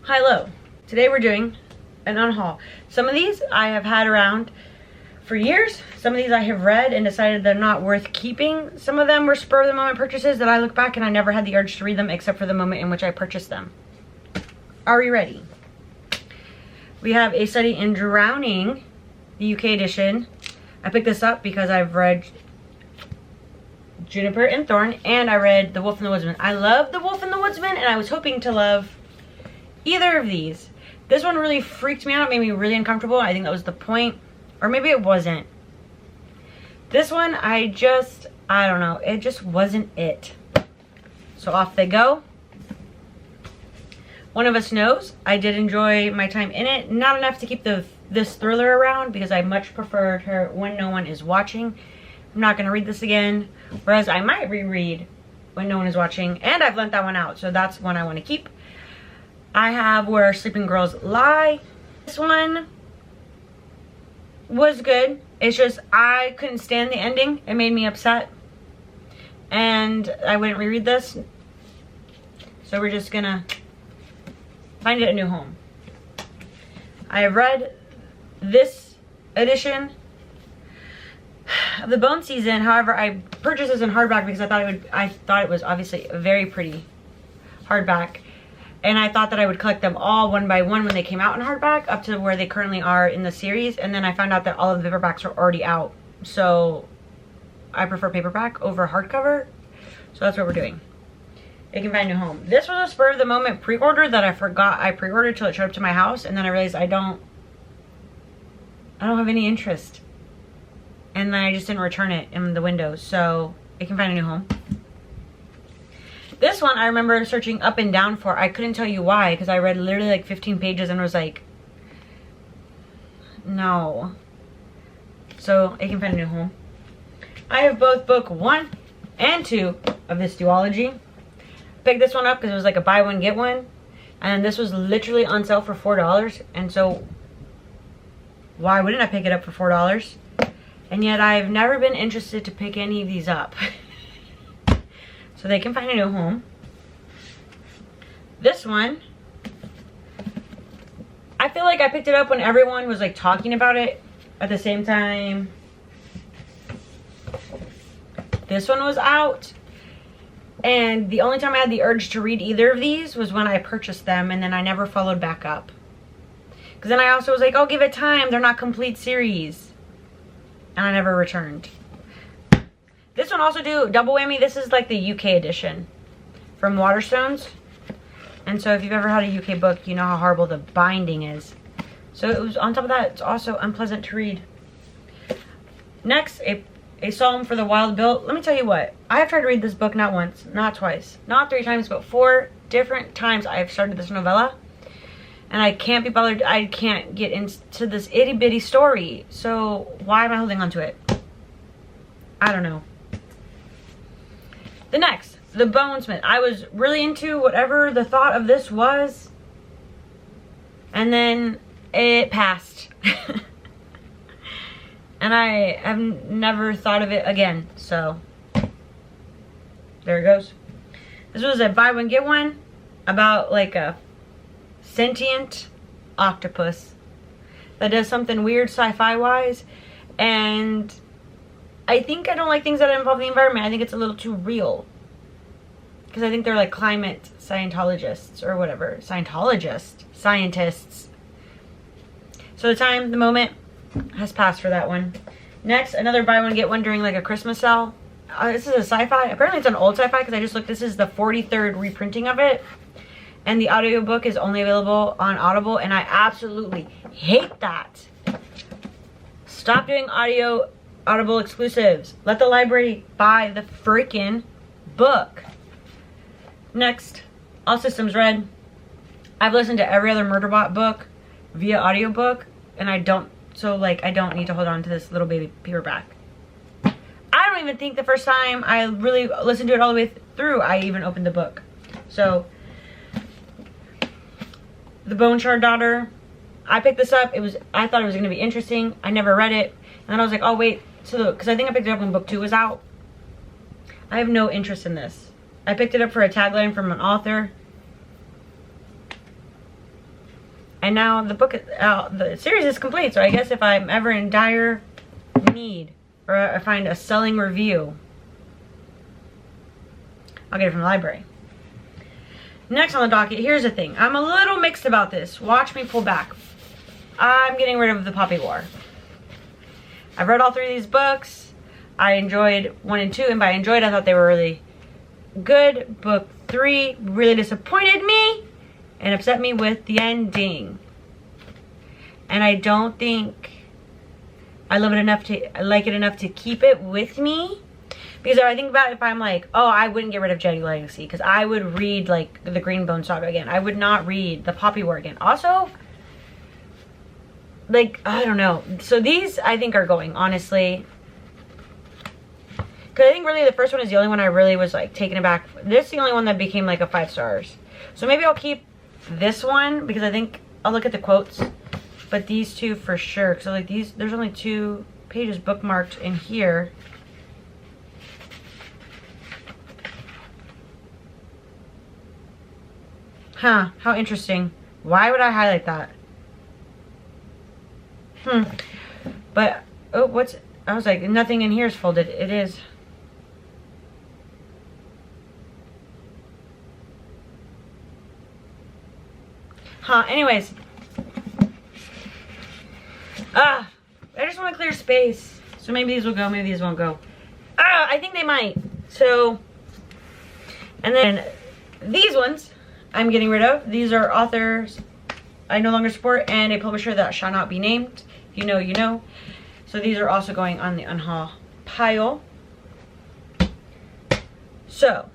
Hello. Today we're doing an unhaul. Some of these I have had around for years. Some of these I have read and decided they're not worth keeping. Some of them were spur of the moment purchases that I look back and I never had the urge to read them except for the moment in which I purchased them. Are we ready? We have A Study in Drowning, the UK edition. I picked this up because I've read Juniper and Thorn and I read The Wolf and the Woodsman. I love The Wolf and the Woodsman and I was hoping to love either of these. This one really freaked me out, made me really uncomfortable. I think that was the point. Or maybe it wasn't. This one, I don't know. It just wasn't it. So off they go. One of Us Knows. I did enjoy my time in it. Not enough to keep this thriller around because I much preferred her When No One Is Watching. I'm not going to read this again. Whereas I might reread When No One Is Watching. And I've lent that one out. So that's one I want to keep. I have Where Sleeping Girls Lie. This one was good. It's just I couldn't stand the ending. It made me upset. And I wouldn't reread this. So we're just gonna find it a new home. I have read this edition of the Bone Season. However, I purchased this in hardback because I thought it was obviously a very pretty hardback. And I thought that I would collect them all one by one when they came out in hardback up to where they currently are in the series. And then I found out that all of the paperbacks are already out. So I prefer paperback over hardcover. So that's what we're doing. It Can Find a New Home. This was a spur of the moment pre-order that I forgot I pre-ordered till it showed up to my house. And then I realized I don't have any interest. And then I just didn't return it in the window. So It Can Find a New Home. This one I remember searching up and down for. I couldn't tell you why because I read literally like 15 pages and was like, no. So It Can Find a New Home. I have both book 1 and 2 of this duology. Picked this one up because it was like a buy one get one. And this was literally on sale for $4. And so why wouldn't I pick it up for $4? And yet I've never been interested to pick any of these up. So They Can Find a New Home. This one, I feel like I picked it up when everyone was like talking about it at the same time. This one was out. And the only time I had the urge to read either of these was when I purchased them and then I never followed back up. Because then I also was like, oh, give it time. They're not complete series. And I never returned. This one also do double whammy. This is like the UK edition from Waterstones. And so if you've ever had a UK book, you know how horrible the binding is. So it was on top of that, it's also unpleasant to read. Next, a Psalm for the Wild Bill. Let me tell you what, I have tried to read this book not once, not twice, not 3 times, but 4 different times I have started this novella. And I can't be bothered, I can't get into this itty bitty story. So why am I holding on to it? I don't know. The next, The Bonesmith. I was really into whatever the thought of this was. And then it passed. And I have never thought of it again. So, there it goes. This was a buy one get one about like a sentient octopus that does something weird sci-fi wise. And I think I don't like things that involve the environment. I think it's a little too real. Because I think they're like climate Scientologists or whatever. Scientists. So the moment has passed for that one. Next, another buy one get one during like a Christmas sale. This is a sci-fi. Apparently it's an old sci-fi because I just looked. This is the 43rd reprinting of it. And the audiobook is only available on Audible. And I absolutely hate that. Stop doing Audible exclusives. Let the library buy the freaking book. Next, All Systems Red. I've listened to every other Murderbot book via audiobook, and I don't need to hold on to this little baby paperback. I don't even think the first time I really listened to it all the way through, I even opened the book. So, The Bone Shard Daughter. I picked this up. I thought it was going to be interesting. I never read it. And then I was like, oh wait, so because I think I picked it up when book 2 was out. I have no interest in this. I picked it up for a tagline from an author. And now the book, the series is complete. So I guess if I'm ever in dire need, or I find a selling review, I'll get it from the library. Next on the docket, here's the thing. I'm a little mixed about this. Watch me pull back. I'm getting rid of the Poppy War. I've read all 3 of these books. I enjoyed 1 and 2, and by enjoyed, I thought they were really good. Book 3 really disappointed me and upset me with the ending. And I don't think I love it enough to, I like it enough to keep it with me. Because if I think about it, if I'm like, oh, I wouldn't get rid of Jenny Legacy, because I would read like the Greenbone Saga again. I would not read the Poppy War again. Also, like, I don't know. So these I think are going, honestly. Because I think really the first one is the only one I really was like taken aback. This is the only one that became like a 5 stars. So maybe I'll keep this one because I think I'll look at the quotes. But these 2 for sure. So like these, there's only 2 pages bookmarked in here. Huh, how interesting. Why would I highlight that? But, oh, what's, I was like, nothing in here is folded. It is. Huh, anyways. I just want to clear space. So maybe these will go, maybe these won't go. I think they might. So, and then these ones I'm getting rid of. These are authors I no longer support and a publisher that shall not be named. If you know, you know. So these are also going on the unhaul pile. So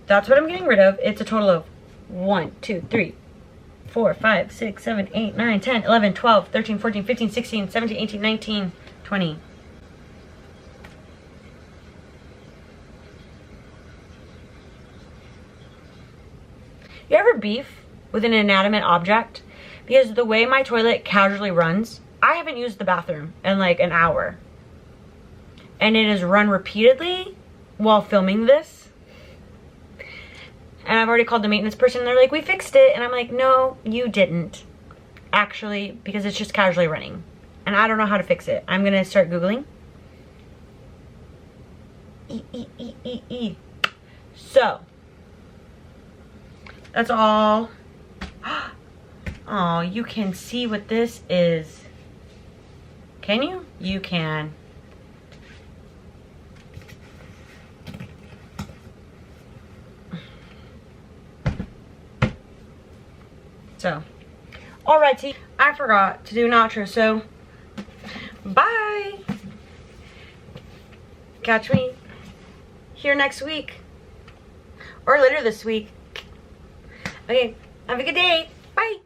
that's what I'm getting rid of. It's a total of 1, 2, 3, 4, 5, 6, 7, 8, 9, 10, 11, 12, 13, 14, 15, 16, 17, 18, 19, 20. You ever beef with an inanimate object? Because the way my toilet casually runs, I haven't used the bathroom in like an hour. And it has run repeatedly while filming this. And I've already called the maintenance person and they're like, we fixed it. And I'm like, no, you didn't. Actually, because it's just casually running. And I don't know how to fix it. I'm going to start Googling. So, that's all. Oh, you can see what this is. Can you? You can. So, alrighty. I forgot to do an outro, so bye. Catch me here next week. Or later this week. Okay, have a good day. Bye.